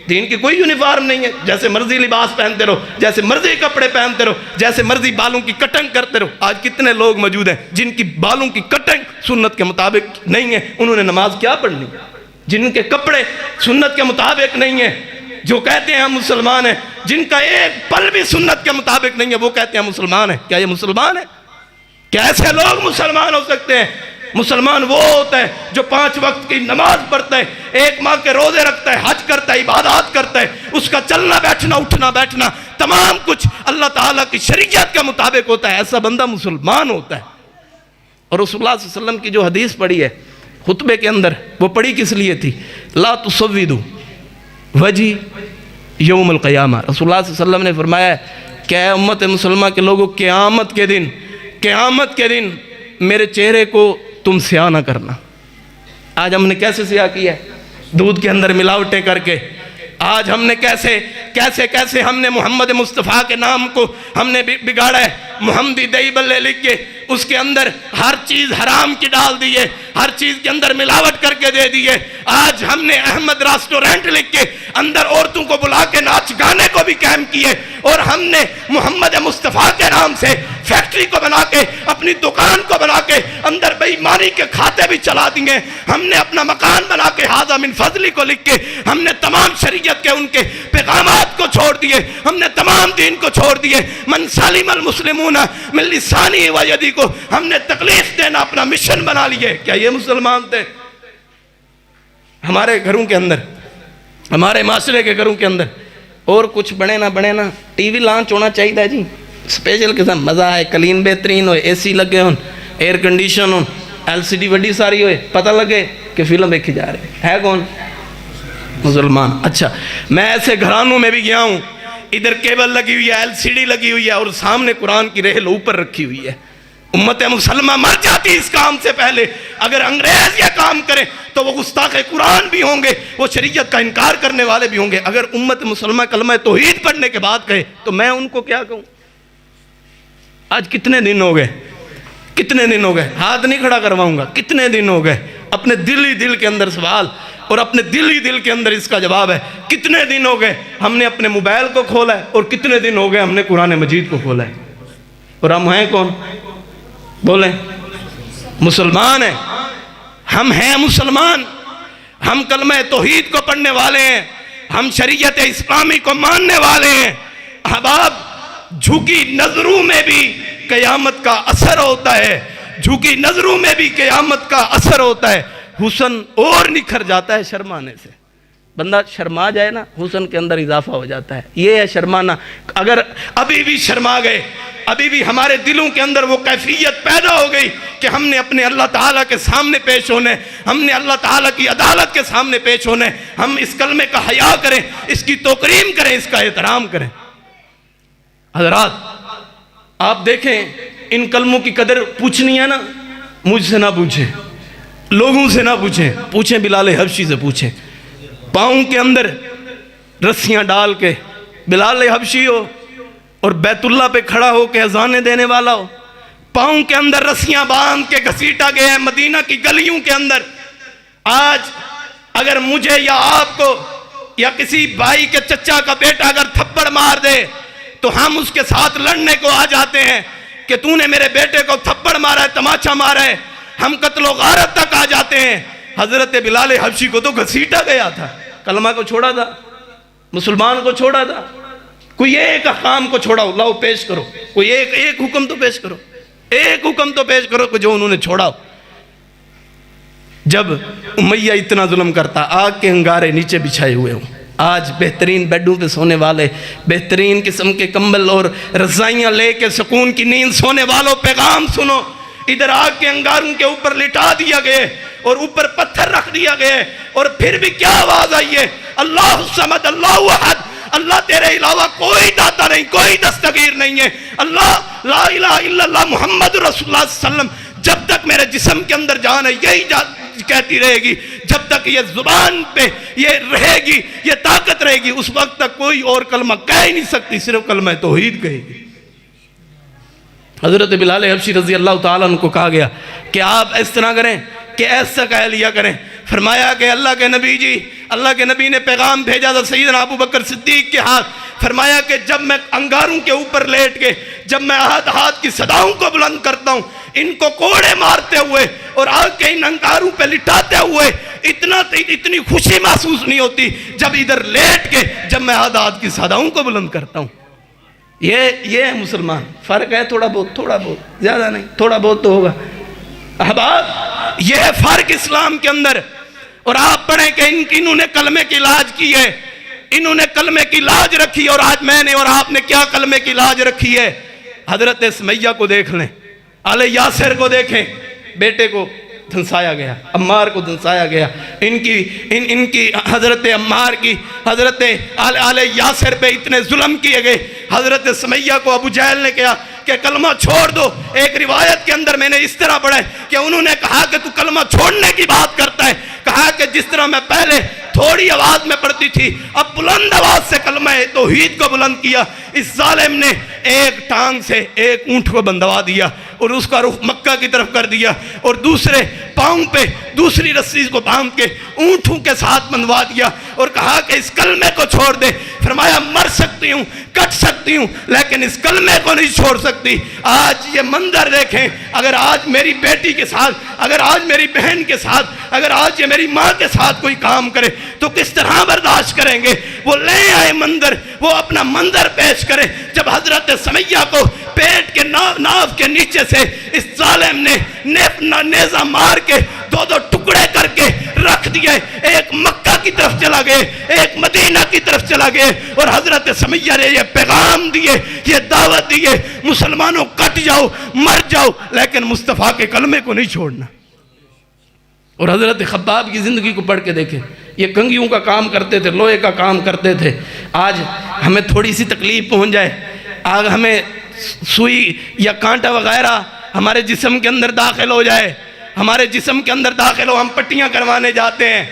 دین کی کوئی یونیفارم نہیں ہے. جیسے مرضی لباس پہنتے رہو، جیسے مرضی کپڑے پہنتے رہو، جیسے مرضی بالوں کی کٹنگ کرتے رہو. آج کتنے لوگ موجود ہیں جن کی بالوں کی کٹنگ سنت کے مطابق نہیں ہے، انہوں نے نماز کیا پڑھنی؟ جن کے کپڑے سنت کے مطابق نہیں ہیں، جو کہتے ہیں ہم مسلمان ہیں، جن کا ایک پل بھی سنت کے مطابق نہیں ہے، وہ کہتے ہیں مسلمان ہیں. کیا یہ مسلمان ہے؟ کیا ایسے لوگ مسلمان ہو سکتے ہیں؟ مسلمان وہ ہوتا ہے جو 5 وقت کی نماز پڑھتا ہے، 1 ماہ کے روزے رکھتا ہے، حج کرتا ہے، عبادات کرتا ہے، اس کا چلنا بیٹھنا اٹھنا بیٹھنا تمام کچھ اللہ تعالیٰ کی شریعت کے مطابق ہوتا ہے. ایسا بندہ مسلمان ہوتا ہے. اور رسول اللہ صلی اللہ علیہ وسلم کی جو حدیث پڑھی ہے خطبے کے اندر، وہ پڑھی کس لیے تھی؟ لا تسودوا وجی یوم القیامہ. رسول اللہ صلی اللہ علیہ وسلم نے فرمایا ہے کہ اے امت مسلمہ کے لوگوں، قیامت کے دن میرے چہرے کو تم سیاہ نہ کرنا. آج ہم نے کیسے سیاہ کیا ہے؟ دودھ کے اندر ملاوٹیں کر کے. آج ہم نے کیسے ہم نے محمد مصطفیٰ کے نام کو ہم نے بگاڑا ہے. محمدی دئی بلے لکھ کے اس کے اندر ہر چیز حرام کی ڈال دی ہے، ہر چیز کے اندر ملاوٹ کر کے دے دی ہے. آج ہم نے احمد ریسٹورنٹ لکھ کے اندر عورتوں کو بلا کے ناچ گانے کو بھی قائم کیے، اور ہم نے محمد مصطفیٰ کے نام سے فیکٹری کو بنا کے، اپنی دکان کو بنا کے اندر بے ایمانی کے کھاتے بھی چلا دیے. ہم نے اپنا مکان بنا کے ھذا من فضلی کو لکھ کے ہم نے تمام شریعت کے ان کے پیغامات کو چھوڑ دیے، ہم نے تمام دین کو چھوڑ دیے. من سلم المسلمون من لسانی و یدی کو ہم نے تکلیف دینا اپنا مشن بنا لیے. کیا یہ مسلمان تھے؟ ہمارے گھروں کے اندر، ہمارے معاشرے کے گھروں کے اندر اور کچھ بنے نہ ٹی وی لانچ ہونا چاہیے جی، اسپیشل قسم، مزہ ہے، کلین بہترین ہوئے، اے سی لگے ہوں، ایئر کنڈیشن ہوں، LCD وڈی ساری ہوئے، پتہ لگے کہ فلم دیکھی جا رہی ہے. کون؟ مسلمان. اچھا، میں ایسے گھرانوں میں بھی گیا ہوں، ادھر کیبل لگی ہوئی ہے، LCD لگی ہوئی ہے، اور سامنے قرآن کی ریل اوپر رکھی ہوئی ہے. امت مسلمہ مر جاتی اس کام سے پہلے. اگر انگریز یہ کام کریں تو وہ گستاخ قرآن بھی ہوں گے، وہ شریعت کا انکار کرنے والے بھی ہوں گے. اگر امت مسلمہ کلمہ توحید پڑھنے کے بعد کہے تو میں ان کو کیا کہوں؟ آج کتنے دن ہو گئے، ہاتھ نہیں کھڑا کرواؤں گا، کتنے دن ہو گئے. اپنے دل کے اندر سوال اور اپنے دل کے اندر اس کا جواب ہے. کتنے دن ہو گئے ہم نے اپنے موبائل کو کھولا ہے، اور کتنے دن ہو گئے ہم نے قرآن مجید کو کھولا ہے. اور ہم ہیں کون؟ بولیں. مسلمان ہیں. ہم ہیں مسلمان. ہم کلمہ توحید کو پڑھنے والے ہیں، ہم شریعت اسلامی کو ماننے والے ہیں. احباب، جھکی نظروں میں بھی قیامت کا اثر ہوتا ہے، جھکی نظروں میں بھی قیامت کا اثر ہوتا ہے. حسن اور نکھر جاتا ہے شرمانے سے. بندہ شرما جائے نا، حسن کے اندر اضافہ ہو جاتا ہے. یہ ہے شرمانا. اگر ابھی بھی شرما گئے، ابھی بھی ہمارے دلوں کے اندر وہ کیفیت پیدا ہو گئی کہ ہم نے اپنے اللہ تعالیٰ کے سامنے پیش ہونے، ہم نے اللہ تعالیٰ کی عدالت کے سامنے پیش ہونے، ہم اس کلمے کا حیا کریں، اس کی توقیر کریں، اس کا احترام کریں. حضرات آپ دیکھیں ان کلموں کی قدر پوچھنی ہے نا، مجھ سے نہ پوچھیں، لوگوں سے نہ پوچھیں، پوچھیں بلال حبشی سے پوچھیں۔ پاؤں کے اندر رسیاں ڈال کے بلال حبشی ہو اور بیت اللہ پہ کھڑا ہو کے اذانیں دینے والا ہو، پاؤں کے اندر رسیاں باندھ کے گھسیٹا گیا ہے مدینہ کی گلیوں کے اندر۔ آج اگر مجھے یا آپ کو یا کسی بھائی کے چچا کا بیٹا اگر تھپڑ مار دے تو ہم اس کے ساتھ لڑنے کو آ جاتے ہیں کہ تو نے میرے بیٹے کو تھپڑ مارا ہے، تماچا مارا ہے، ہم قتل و غارت تک آ جاتے ہیں۔ حضرت بلال حبشی کو تو گھسیٹا گیا تھا، کلمہ کو چھوڑا تھا، مسلمان کو چھوڑا تھا۔ کوئی ایک احکام کو چھوڑا ہو، لاؤ پیش کرو، کوئی ایک حکم تو پیش کرو، ایک حکم تو پیش کرو کہ جو انہوں نے چھوڑا ہو۔ جب امیہ اتنا ظلم کرتا، آگ کے انگارے نیچے بچھائے ہوئے ہوں، آج بہترین بیڈوں پہ سونے والے، بہترین قسم کے کمبل اور رضائیاں لے کے سکون کی نیند سونے والوں، پیغام سنو، ادھر آگ کے انگاروں کے اوپر لٹا دیا گئے اور اوپر پتھر رکھ دیا گئے، اور پھر بھی کیا آواز آئی ہے؟ اللہ الصمد اللہ احد، اللہ تیرے علاوہ کوئی داتا نہیں، کوئی دستگیر نہیں ہے، اللہ لا الہ الا اللہ محمد رسول اللہ صلی اللہ علیہ وسلم۔ جب تک میرے جسم کے اندر جان ہے یہی کہتی رہے گی، جب تک یہ زبان پہ یہ رہے گی، یہ طاقت رہے گی، اس وقت تک کوئی اور کلمہ کہہ ہی نہیں سکتی، صرف کلمہ توحید کہے گی۔ حضرت بلال حبشی رضی اللہ تعالیٰ عنہ کو کہا گیا کہ آپ اس طرح کریں کہ ایسا کہہ لیا کریں۔ فرمایا کہ اللہ کے نبی جی، اللہ کے نبی نے پیغام بھیجا تھا سیدنا ابو بکر صدیق کے ہاتھ، فرمایا کہ جب میں انگاروں کے اوپر لیٹ کے جب میں احد احد کی صداؤں کو بلند کرتا ہوں، ان کو کوڑے مارتے ہوئے اور آگ کے ان انگاروں پہ لٹاتے ہوئے اتنی خوشی محسوس نہیں ہوتی جب ادھر لیٹ کے جب میں احد احد کی صداؤں کو بلند کرتا ہوں۔ یہ ہے مسلمان، فرق ہے تھوڑا بہت، زیادہ نہیں، تھوڑا بہت تو ہوگا۔ احباب یہ ہے فرق اسلام کے اندر۔ اور آپ پڑھیں کہ انہوں نے کلمے کی لاج کی ہے، انہوں نے کلمے کی لاج رکھی، اور آج میں نے اور آپ نے کیا کلمے کی لاج رکھی ہے؟ حضرت سمیہ کو دیکھ لیں، آل یاسر کو دیکھیں، بیٹے کو دھنسایا گیا، عمار کو دھنسایا گیا، ان کی حضرت عمار کی حضرت آل یاسر پہ اتنے ظلم کیے گئے۔ حضرت سمیہ کو ابو جہل نے کہا کہ کلمہ چھوڑ دو۔ ایک روایت کے اندر میں نے اس طرح پڑھا ہے کہ انہوں نے کہا کہ تو کلمہ چھوڑنے کی بات کرتا ہے، کہا کہ جس طرح میں پہلے تھوڑی آواز میں پڑھتی تھی، اب بلند آواز سے کلمہ توحید کو بلند کیا۔ اس ظالم نے ایک ٹانگ سے ایک اونٹ کو بندھوا دیا اور اس کا رخ مکہ کی طرف کر دیا، اور دوسرے پاؤں پہ دوسری رسی کو باندھ کے اونٹوں کے ساتھ بندھوا دیا اور کہا کہ اس کلمے کو چھوڑ دے۔ فرمایا مر سکتی ہوں، کٹ سکتی ہوں، لیکن اس کلمے کو نہیں چھوڑ سکتی۔ آج یہ منظر دیکھیں، اگر آج میری بیٹی کے ساتھ، اگر آج میری بہن کے ساتھ، اگر آج یہ میری ماں کے ساتھ کوئی کام کرے تو کس طرح برداشت کریں گے؟ وہ لے آئے منظر، وہ اپنا منظر پیش کرے جب حضرت سمیہ کو پیٹ کے ناف کے نیچے سے اس ظالم نے نیزہ مار کے دو ٹکڑے کر کے رکھ دیے، ایک مکہ کی طرف چلا گئے، ایک مدینہ کی طرف چلا گئے، اور حضرت سمیہ نے یہ پیغام دیے، یہ دعوت دیے، مسلمانوں کٹ جاؤ، مر جاؤ، لیکن مصطفیٰ کے کلمے کو نہیں چھوڑنا۔ اور حضرت خباب کی زندگی کو پڑھ کے دیکھیں، یہ کنگھیوں کا کام کرتے تھے، لوہے کا کام کرتے تھے۔ آج ہمیں تھوڑی سی تکلیف پہنچ جائے، آج ہمیں سوئی یا کانٹا وغیرہ ہمارے جسم کے اندر داخل ہو جائے، ہمارے جسم کے اندر داخل ہو، ہم پٹیاں کروانے جاتے ہیں،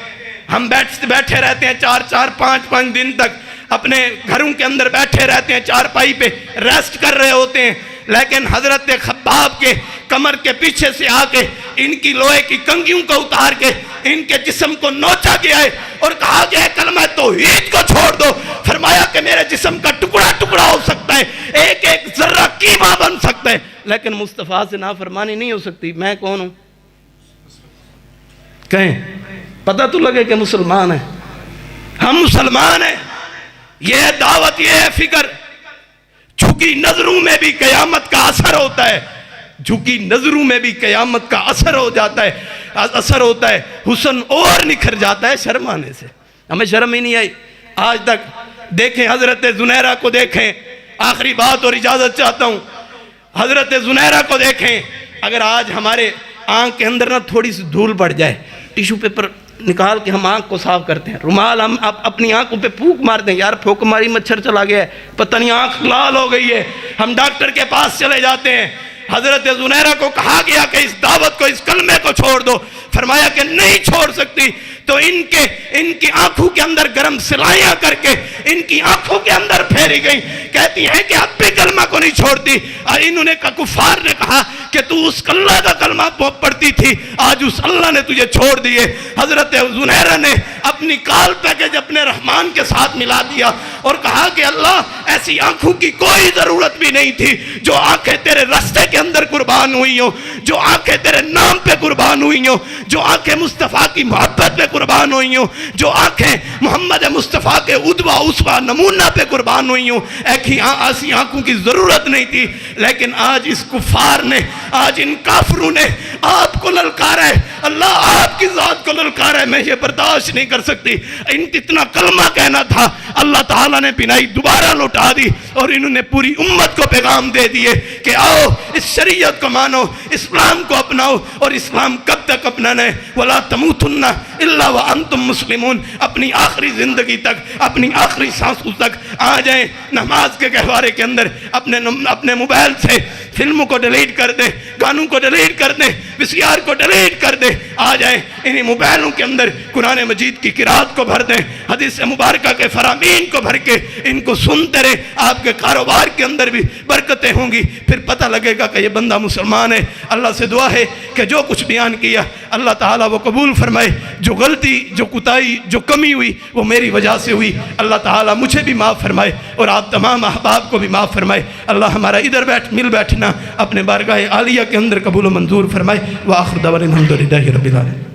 ہم بیٹھے رہتے ہیں 4-5 دن تک اپنے گھروں کے اندر بیٹھے رہتے ہیں، چارپائی پہ ریسٹ کر رہے ہوتے ہیں، لیکن حضرت خباب کے کمر کے پیچھے سے آ کے ان کی لوہے کی کنگھیوں کو اتار کے ان کے جسم کو نوچا گیا ہے اور کہا گیا ہے کلمہ توحید کو چھوڑ دو۔ فرمایا کہ میرے جسم کا ٹکڑا ٹکڑا ہو سکتا ہے، ایک ایک ذرہ قیمہ بن سکتا ہے، لیکن مصطفیٰ سے نافرمانی نہیں ہو سکتی۔ میں کون ہوں؟ کہیں پتہ تو لگے کہ مسلمان ہیں، ہم مسلمان ہیں۔ یہ دعوت، یہ فکر، جھکی نظروں میں بھی قیامت کا اثر ہوتا ہے، جھکی نظروں میں بھی قیامت کا اثر ہو جاتا ہے، اثر ہوتا ہے، حسن اور نکھر جاتا ہے شرم آنے سے۔ ہمیں شرم ہی نہیں آئی آج تک۔ دیکھیں حضرت زنیرہ کو دیکھیں، آخری بات اور اجازت چاہتا ہوں، حضرت زنیرہ کو دیکھیں۔ اگر آج ہمارے آنکھ کے اندر نہ تھوڑی سی دھول پڑ جائے، ٹیشو پیپر نکال کے ہم آنکھ کو صاف کرتے ہیں، رومال ہم اپنی آنکھوں پہ پھونک مارتے ہیں، یار پھونک ماری مچھر چلا گیا ہے، پتہ نہیں آنکھ لال ہو گئی ہے، ہم ڈاکٹر کے پاس چلے جاتے ہیں۔ حضرت زنیرہ کو کہا گیا کہ اس دعوت کو، اس کلمے کو چھوڑ دو، فرمایا کہ نہیں چھوڑ سکتی، تو ان کی آنکھوں کے اندر گرم سلائیاں کر کے ان کی آنکھوں کے اندر پھیری گئی، کہتی ہیں کہ اب بھی کلمہ کو نہیں چھوڑتی۔ اور انہوں نے کفار نے کہا کہ تو اس اللہ کا کلمہ پڑھتی تھی، آج اس اللہ نے تجھے چھوڑ دیے۔ حضرت زنیرہ نے اپنی کال پیکج اپنے رحمان کے ساتھ ملا دیا اور کہا کہ اللہ ایسی آنکھوں کی کوئی ضرورت بھی نہیں تھی جو آنکھیں تیرے راستے کے اندر قربان ہوئی ہوں، جو آنکھیں تیرے نام پہ قربان ہوئی ہوں، جو آنکھیں مصطفیٰ کی محبت پہ قربان ہوئی ہوں، جو آنکھیں محمد مصطفیٰ کے ادوہ اسوہ نمونہ پہ قربان ہوئی ہوں، ایسی آنکھوں کی ضرورت نہیں تھی۔ لیکن آج اس کفار نے، آج ان کافروں نے آپ کو للکارا ہے، اللہ آپ کی ذات کو للکارا ہے، میں یہ برداشت نہیں کر سکتی۔ ان اتنا کلمہ کہنا تھا، اللہ تعالیٰ نے بنائی دوبارہ لوٹا دی اور انہوں نے پوری امت کو پیغام دے دیے کہ آؤ اس شریعت کو مانو، اسلام کو اپناؤ۔ اور اسلام کب تک اپنانا ہے؟ وَلَا تَمُوتُنَّ إِلَّا وَأَنْتُمْ مُسْلِمُونَ۔ اپنی آخری زندگی تک، اپنی آخری سانسوں تک آ جائیں، نماز کے گہوارے کے اندر اپنے موبائل سے فلموں کو ڈیلیٹ کر دیں، گانوں کو ڈیلیٹ کر دیں، ویسیآر کو ڈیلیٹ کر دیں، آ جائیں انہی موبائلوں کے اندر قرآن مجید کی قرات کو بھر دیں، حدیث مبارکہ کے فرامین کو بھر کے ان کو سنتے رہیں، آپ کے کاروبار کے اندر بھی برکتیں ہوں گی، پھر پتہ لگے گا کہ یہ بندہ مسلمان ہے۔ اللہ سے دعا ہے کہ جو کچھ بیان کیا اللہ تعالیٰ وہ قبول فرمائے، جو غلطی، جو کوتاہی، جو کمی ہوئی وہ میری وجہ سے ہوئی، اللہ تعالیٰ مجھے بھی معاف فرمائے اور آپ تمام احباب کو بھی معاف فرمائے۔ اللہ ہمارا ادھر مل بیٹھنا اپنے بارگاہ عالیہ کے اندر قبول و منظور فرمائے۔ وآخر دعوانا الحمدللہ رب العالمین۔